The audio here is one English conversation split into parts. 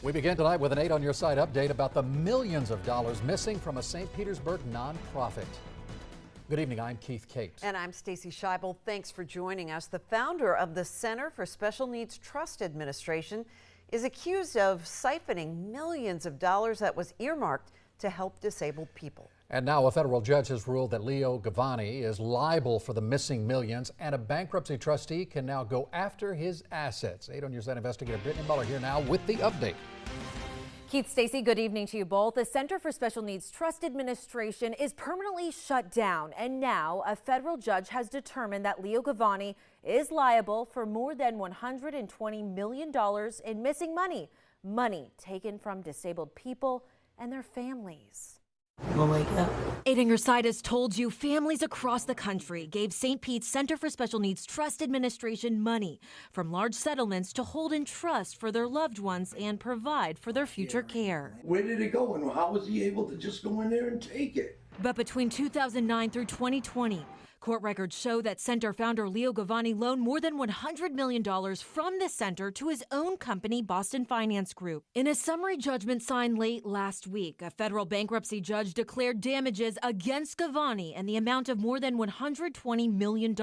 We begin tonight with an 8 on your side update about the millions of dollars missing from a St. Petersburg nonprofit. Good evening, I'm Keith Kate. And I'm Stacy Scheibel. Thanks for joining us. The founder of the Center for Special Needs Trust Administration is accused of siphoning millions of dollars that was earmarked to help disabled people. And now a federal judge has ruled that Leo Govoni is liable for the missing millions, and a bankruptcy trustee can now go after his assets. 8 on your side investigator Brittany Muller here now with the update. Keith, Stacy, good evening to you both. The Center for Special Needs Trust Administration is permanently shut down, and now a federal judge has determined that Leo Govoni is liable for more than $120 million in missing money taken from disabled people and their families. We'll wake up. 8 on your side has told you families across the country gave St. Pete's Center for Special Needs Trust Administration money from large settlements to hold in trust for their loved ones and provide for their future care. Where did it go and how was he able to just go in there and take it? But between 2009 through 2020, court records show that center founder Leo Govoni loaned more than $100 million from the center to his own company, Boston Finance Group. In a summary judgment signed late last week, a federal bankruptcy judge declared damages against Govoni in the amount of more than $120 million.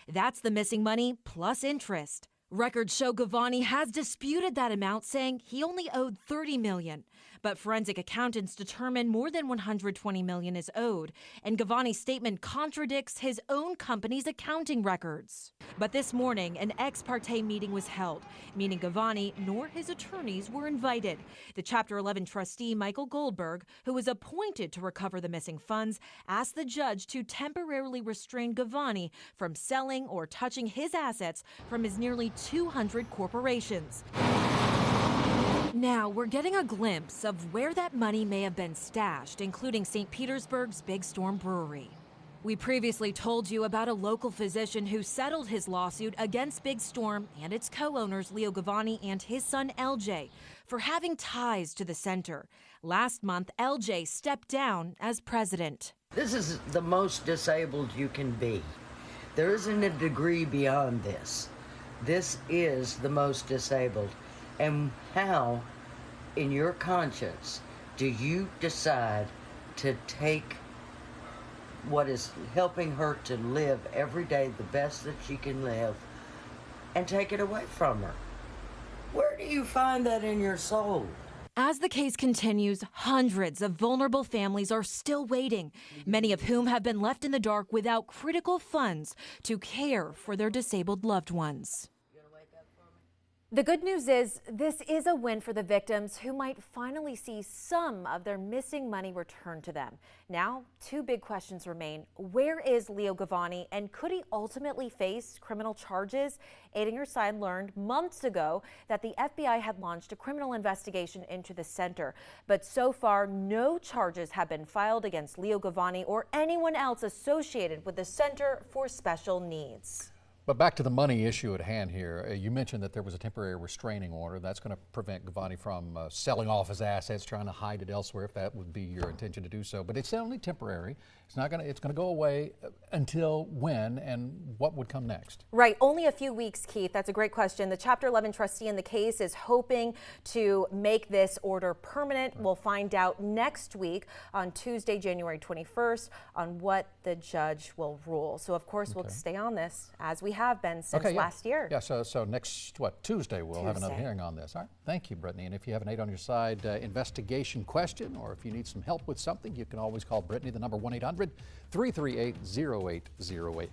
That's the missing money plus interest. Records show Govoni has disputed that amount, saying he only owed $30 million. But forensic accountants determined more than $120 million is owed, and Govoni's statement contradicts his own company's accounting records. But this morning, an ex parte meeting was held, meaning Govoni nor his attorneys were invited. The Chapter 11 trustee, Michael Goldberg, who was appointed to recover the missing funds, asked the judge to temporarily restrain Govoni from selling or touching his assets from his nearly 200 corporations. Now, we're getting a glimpse of where that money may have been stashed, including St. Petersburg's Big Storm Brewery. We previously told you about a local physician who settled his lawsuit against Big Storm and its co-owners Leo Govoni and his son LJ for having ties to the center. Last month, LJ stepped down as president. This is the most disabled you can be. There isn't a degree beyond this. This is the most disabled. And how, in your conscience, do you decide to take what is helping her to live every day the best that she can live and take it away from her? Where do you find that in your soul? As the case continues, hundreds of vulnerable families are still waiting, many of whom have been left in the dark without critical funds to care for their disabled loved ones. The good news is this is a win for the victims who might finally see some of their missing money returned to them. Now, two big questions remain. Where is Leo Govoni, and could he ultimately face criminal charges? 8 on your side learned months ago that the FBI had launched a criminal investigation into the center. But so far, no charges have been filed against Leo Govoni or anyone else associated with the Center for Special Needs. But back to the money issue at hand here. You mentioned that there was a temporary restraining order. That's going to prevent Govoni from selling off his assets, trying to hide it elsewhere, if that would be your intention to do so. But it's only temporary. It's not going to. It's going to go away until when, and what would come next? Right, only a few weeks, Keith. That's a great question. The Chapter 11 trustee in the case is hoping to make this order permanent. We'll find out next week on Tuesday, January 21st, on what the judge will rule. So, of course, we'll stay on this as we have been since last year. Yeah, so next, Tuesday, we'll have another hearing on this. All right, thank you, Brittany. And if you have an 8 on your side investigation question, or if you need some help with something, you can always call Brittany, the number 1-800-338-0808.